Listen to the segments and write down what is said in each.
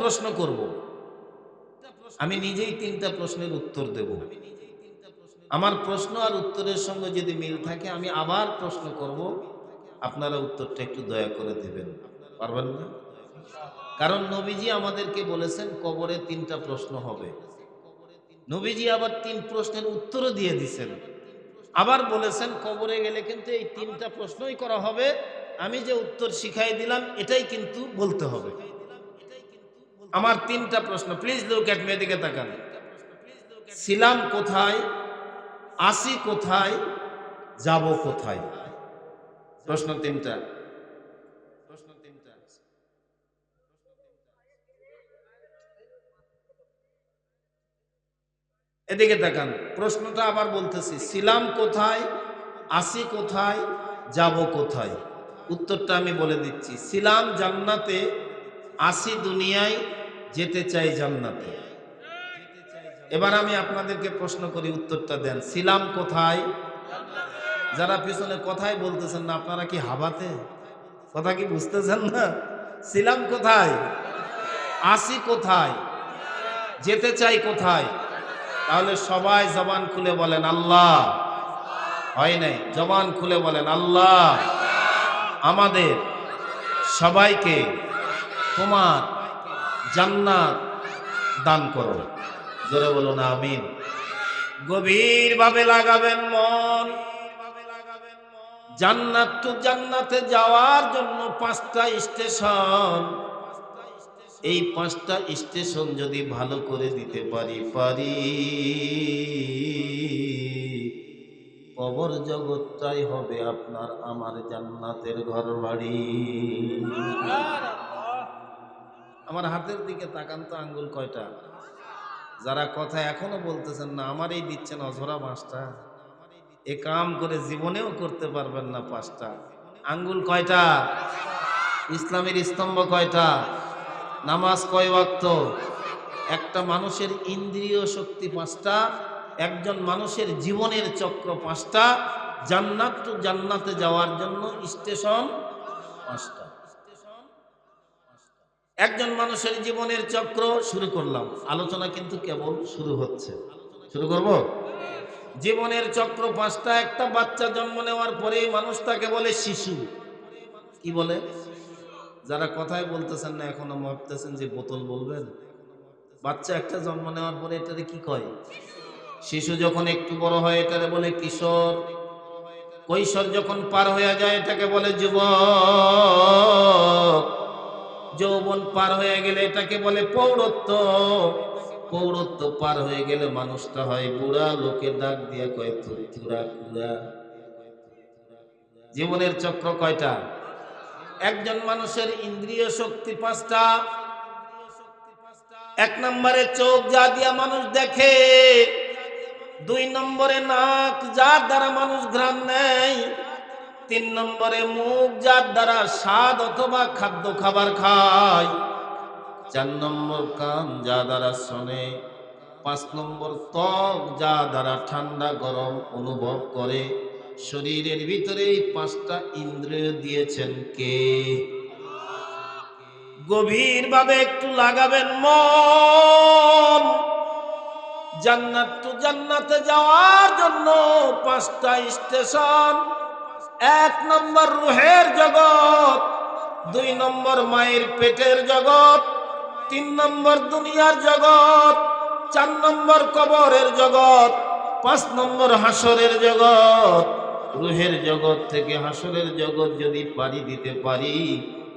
প্রশ্ন করব, আমি নিজেই 3টা প্রশ্নের উত্তর দেব। আমার প্রশ্ন আর উত্তরের সঙ্গে যদি মিল থাকে আমি আবার প্রশ্ন করব, আপনারা উত্তরটা একটু দয়া করে দেবেন, পারবেন না? কারণ নবীজি আমাদেরকে বলেছেন কবরে 3টা প্রশ্ন হবে। নবীজি আবার 3 প্রশ্নের উত্তরও দিয়ে দিয়েছেন, আবার বলেছেন কবরে গেলে কিন্তু এই 3টা প্রশ্নই করা হবে, আমি যে উত্তর শিখাই দিলাম এটাই কিন্তু বলতে হবে। আমার 3টা প্রশ্ন, প্লিজ লুক এট মি, এদিকে তাকান। ছিলাম কোথায়, আসি কোথায়, যাব কোথায়? প্রশ্ন 3টা। এদিকে তাকান, প্রশ্নটা আবার বলতেছি, ছিলাম কোথায়, আসি কোথায়, যাব কোথায়? উত্তরটা আমি বলে দিচ্ছি, ছিলাম জান্নাতে, আসি দুনিয়ায়, যেতে চাই জান্নাতে। এবার আমি আপনাদেরকে প্রশ্ন করি, উত্তরটা দেন। ছিলাম কোথায়? যারা পিছনে কথাই বলতেছেন না, আপনারা কি হাবাতে? কথা কি বুঝতেছেন না? ছিলাম কোথায়, আসি কোথায়, যেতে চাই কোথায়? তাহলে সবাই জবান খুলে বলেন আল্লাহ। হয় নাই? জবান খুলে বলেন আল্লাহ আমাদের সবাইকে তোমার জান্নাত দান করো। জোরে বলুন আমিন। গভীর ভাবে লাগাবেন মন। জান্নাত টু জান্নাতে যাওয়ার জন্য 5টা স্টেশন। এই 5টা স্টেশন যদি ভালো করে দিতে পারি, কবর জগৎটাই হবে আপনার আমার জান্নাতের ঘর বাড়ি। আমার হাতের দিকে তাকান তো, আঙ্গুল কয়টা? যারা কথা এখনো বলতেছেন না, আমারই দিচ্ছেন অঝরা 5টা, এ কাম করে জীবনেও করতে পারবেন না 5টা। আঙ্গুল কয়টা? ইসলামের স্তম্ভ কয়টা? নামাজ কয় ওয়াক্ত? একটা মানুষের ইন্দ্রিয় শক্তি 5টা, একজন মানুষের জীবনের চক্র 5টা, জান্নাত টু জান্নাতে যাওয়ার জন্য স্টেশন 5টা। একজন মানুষের জীবনের চক্র শুরু করলাম, আলোচনা কিন্তু কেবল শুরু হচ্ছে। শুরু করব। জীবনের চক্র 5টা। একটা বাচ্চা জন্ম নেওয়ার পরেই মানুষ তাকে বলে শিশু। কি বলে? যারা কথাই বলতেছেন না এখনো ভাবতেছেন যে বোতল বলবেন। বাচ্চা একটা জন্ম নেওয়ার পরে এটারে কি কয়? শিশু। যখন একটু বড় হয় এটারে বলে কিশোর। কৈশোর যখন পার হয়ে যায় এটাকে বলে যুবক। যৌবন পার হয়ে গেলে এটাকে বলে পৌরত্ব। পৌরত্ব পার হয়ে গেলে মানুষটা হয় বুড়া। লোকের ডাক দিয়ে কয় তুরা কুড়া। জীবনের চক্র কয়টা? একজন মানুষের ইন্দ্রিয় শক্তি 5টা। 1 নম্বরে চোখ, যা দিয়া মানুষ দেখে। 2 নম্বরে নাক, যার দ্বারা মানুষ ঘ্রাণ নেয়। 3 নম্বরে মুখ, যার দ্বারা স্বাদ অথবা খাদ্য খাবার খায়। 4 নম্বর কান, যা দ্বারা শোনে। 5 নম্বর ত্বক, যা দ্বারা ঠান্ডা গরম অনুভব করে। শরীরের ভিতরে এই 5টা ইন্দ্রিয় দিয়েছেন কে? গভীর ভাবে একটু লাগাবেন মন। জান্নাত টু জান্নাতে যাওয়ার জন্য 5টা স্টেশন। 1 নম্বর রূহের জগৎ, 2 নম্বর মায়ের পেটের জগৎ, 3 নম্বর দুনিয়ার জগৎ, 4 নম্বর কবরের জগৎ, 5 নম্বর হাসরের জগৎ। রূহের জগৎ থেকে হাসরের জগৎ যদি পাড়ি দিতে পারি,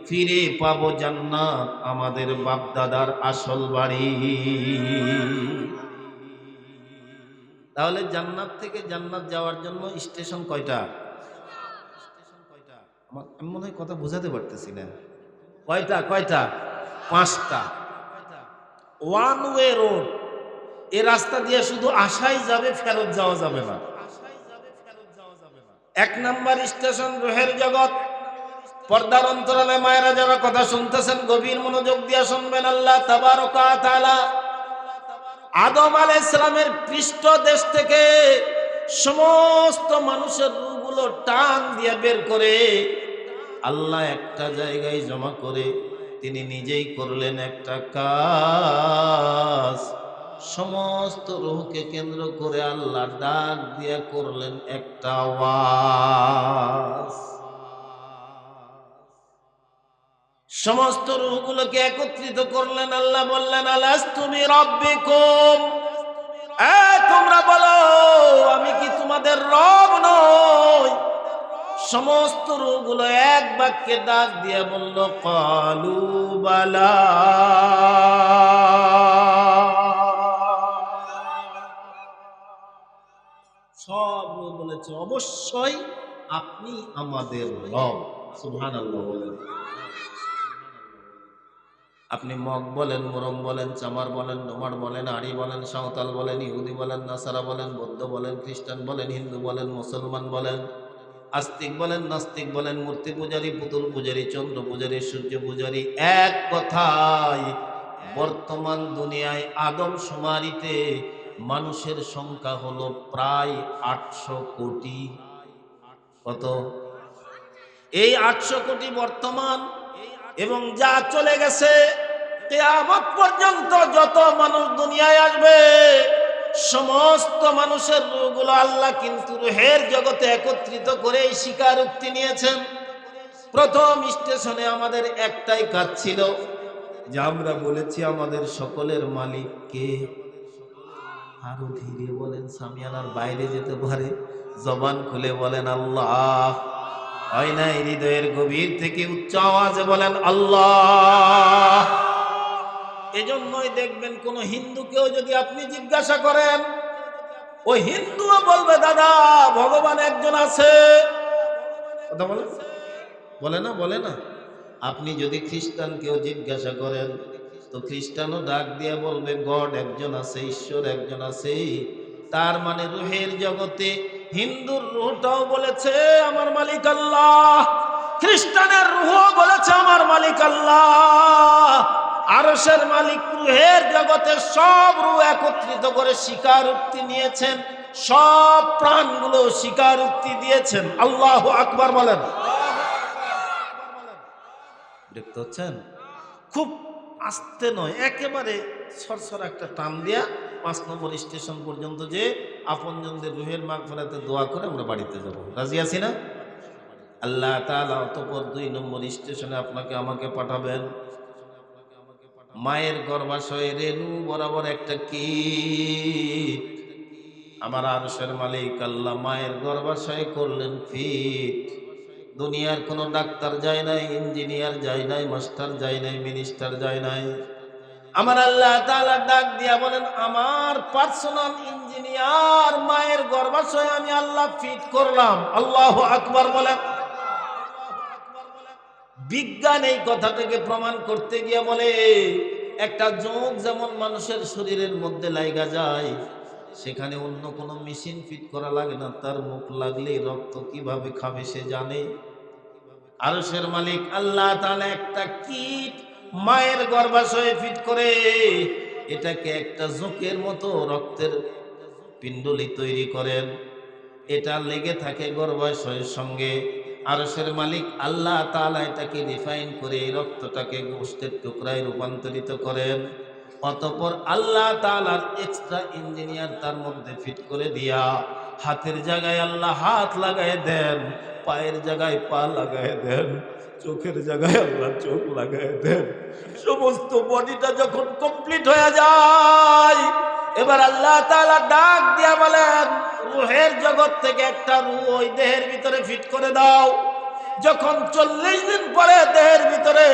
ফিরে পাবো জান্নাত, আমাদের বাপ দাদার আসল বাড়ি। তাহলে জান্নাত থেকে জান্নাত যাওয়ার জন্য স্টেশন কয়টা? আমি মনে হয় কথা বোঝাতে পারতেছি না। কয়টা? 5টা। 1 ওয়ে রোড। এ রাস্তা দিয়ে শুধু আসাই যাবে, ফেরত যাওয়া যাবে না। 1 নম্বর স্টেশন রূহের জগৎ। পর্দার অন্তরালে মায়েরা যারা কথা শুনতেছেন গভীর মনোযোগ দিয়ে শুনবেন। আল্লাহ তাবারক ওয়া তাআলা আদম আলাইহিস সালামের পৃষ্ঠদেশ থেকে সমস্ত মানুষের রূহগুলো টান দিয়ে বের করে আল্লাহ একটা জায়গায় জমা করে তিনি নিজেই করলেন একটা কাজ, সমস্ত রূহকে কেন্দ্র করে আল্লাহ ডাক দিয়ে করলেন একটা আওয়াজ। সমস্ত রূহগুলোকে একত্রিত করলেন, আল্লাহ বললেন আলাস্তু বিরাব্বিকুম, তোমরা বলো আমি কি তোমাদের রব নই? সমস্ত রূহগুলো এক বাক্যে ডাক দিয়ে বলল ক্বালু বালা। সব রূহ বলেছে অবশ্যই আপনি আমাদের রব। সুবহানাল্লাহ বলেন। আপনি মগ বলেন, মোরং বলেন, চামার বলেন, ডোমার বলেন, আড়ি বলেন, সাঁওতাল বলেন, ইহুদি বলেন, নাসারা বলেন, বৌদ্ধ বলেন, খ্রিস্টান বলেন, হিন্দু বলেন, মুসলমান বলেন, আস্তিক বলেন, নাস্তিক বলেন, মূর্তি পূজারী, পুতুল পূজারী, চন্দ্র পূজারী, সূর্য পূজারী, এক কথায় বর্তমান দুনিয়ায় আদমশুমারিতে মানুষের সংখ্যা হলো প্রায় 800 কোটি। কত? এই 800 কোটি বর্তমান, এবং যা চলে গেছে কিয়ামত পর্যন্ত যত মানুষ দুনিয়ায় আসবে সমস্ত মানুষের রূহগুলো আল্লাহ কিন্তু রূহের জগতে একত্রিত করে এই স্বীকারোক্তি নিয়েছেন। প্রথম স্টেশনে আমাদের একটাই কাজ ছিল যে আমরা বলেছি আমাদের সকলের মালিক কে। আরো ধীরে বলেন, সামিয়ানার বাইরে যেতে পারে, জবান খুলে বলেন আল্লাহ। হয় না, হৃদয়ের গভীর থেকে উচ্চ আওয়াজে বলেন আল্লাহ। এজন্যই দেখবেন কোন হিন্দুকেও যদি আপনি জিজ্ঞাসা করেন, ওই হিন্দুও বলবে দাদা ভগবান একজন আছে। কথা বলে বলে না, বলে না। আপনি যদি খ্রিস্টানকেও জিজ্ঞাসা করেন তো খ্রিস্টানও ডাক দিয়ে বলবে গড একজন আছে, ঈশ্বর একজন আছে। তার মানে রূহের জগতে হিন্দুর রূহটাও বলেছে আমার মালিক আল্লাহ, খ্রিস্টানের রূহও বলেছে আমার মালিক আল্লাহ। আরশের মালিক রূহের জগতে সব রূহ একত্রিত করে স্বীকারোক্তি নিয়েছেন, সব প্রাণগুলো স্বীকারোক্তি দিয়েছেন। আল্লাহু আকবার বলেন। দেখতে হচ্ছেন, খুব আস্তে নয়, একেবারে সরসর একটা টান দিয়া 5 নম্বর স্টেশন পর্যন্ত যে আপনজনদের রূহের মাগফিরাতে দোয়া করে আমরা বাড়িতে যাব। রাজি আছি না? আল্লাহ তাআলা অতঃপর 2 নম্বর স্টেশনে আপনাকে আমাকে পাঠাবেন। মায়ের গর্ভাশয়ে রেণু বরাবর একটা কীট। আমার আরশের মালিক আল্লাহ মায়ের গর্ভাশয়ে করলেন ফিট। দুনিয়ার কোনো ডাক্তার যায় নাই, ইঞ্জিনিয়ার যায় নাই, মাস্টার যায় নাই, মিনিস্টার যায় নাই। আমার আল্লাহ তাআলা ডাক দিয়া বলেন আমার পার্সোনাল ইঞ্জিনিয়ার মায়ের গর্ভাশয়ে আমি আল্লাহ ফিট করলাম। আল্লাহু আকবার বলেন। বিজ্ঞান এই কথাটাকে প্রমাণ করতে গিয়ে বলে একটা যোগ যেমন মানুষের শরীরের মধ্যে লাগা যায়, সেখানে অন্য কোনো মেশিন ফিট করা লাগে না, তার মুখ লাগলেই রক্ত কিভাবে খাবে সে জানে। আরশের মালিক আল্লাহ তাআলা একটা কীট মায়ের গর্ভাশয়ে ফিট করে, এটাকে একটা জোকের মতো রক্তের পিণ্ডলি তৈরি করেন, এটা লেগে থাকে গর্ভাশয়ের সঙ্গে। আরশের মালিক আল্লাহ তাআলা এটাকে রিফাইন করে এই রক্তটাকে গোশতের টুকরায় রূপান্তরিত করেন। অতঃপর আল্লাহ তাআলার এক্সট্রা ইঞ্জিনিয়ার তার মধ্যে ফিট করে দিয়া হাতের জায়গায় আল্লাহ হাত লাগায় দেন, পায়ের জায়গায় পা লাগায় দেন, চোখের জায়গায় আল্লাহ চোখ লাগায় দেন। সমস্ত বডিটা যখন কমপ্লিট হয়ে যায়, এবার আল্লাহ তাআলা ডাক দিয়া বলেন রূহের জগৎ থেকে একটা রূহ ওই দেহের ভিতরে ফিট করে দাও। যখন 40 দিন পরে দেহের ভিতরে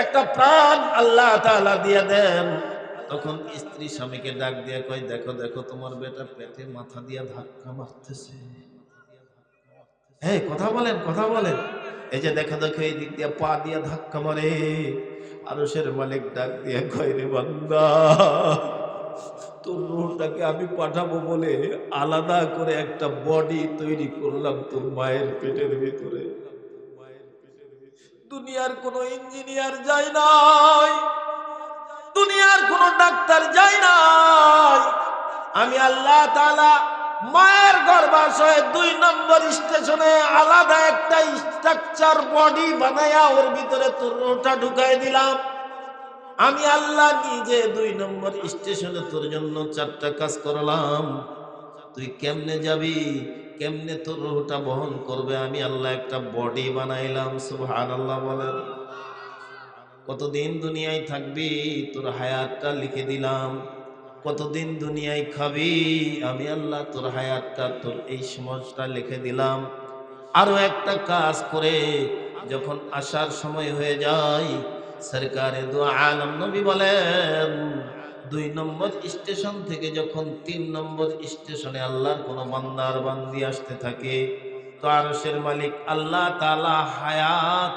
একটা প্রাণ আল্লাহ তাআলা দিয়ে দেন, তখন স্ত্রী স্বামীকে ডাক দিয়ে কয় দেখো দেখো তোমার বেটা পেটে মাথা দিয়ে ধাক্কা মারতেছে। হ্যাঁ কথা বলেন, কথা বলেন। এই যে দেখো দেখো এই দিক দিয়ে পা দিয়ে ধাক্কা মারে। আরশের মালিক ডাক দিয়ে কয় রে বান্দা, তোর রূহটাকে আমি পাঠাবো বলে আলাদা করে একটা বডি তৈরি করলাম তোর মায়ের পেটের ভিতরে। দুনিয়ার কোনো ইঞ্জিনিয়ার যায় নাই, দুনিয়ার কোনো ডাক্তার যায় নাই। আমি আল্লাহ তাআলা মায়ের গর্ভাশয়ে 2 নম্বর স্টেশনে আলাদা একটা স্ট্রাকচার বডি বানায়া ওর ভিতরে তোর রূহটা ঢুকাই দিলাম। আমি আল্লাহ নিজে 2 নম্বর স্টেশনে তোর জন্য 4টা কাজ করলাম, তুই কেমনে যাবি, কেমনে তোর রূহটা বহন করবে? আমি আল্লাহ একটা বডি বানাইলাম। সুবহানাল্লাহ বলেন। কতদিন দুনিয়ায় থাকবি, তোর হায়াতটা লিখে দিলাম। কতদিন দুনিয়ায় খাবি, আমি আল্লাহ তোর হায়াতটা, তোর এই সময়টা লিখে দিলাম। আরো একটা কাজ করে যখন আসার সময় হয়ে যায়, সরকারে দু আলম নবী বলেন, 2 নম্বর স্টেশন থেকে যখন 3 নম্বর স্টেশনে আল্লাহর কোন বান্দার বান্দি আসতে থাকে, তো আরশের মালিক আল্লাহ তাআলা হায়াত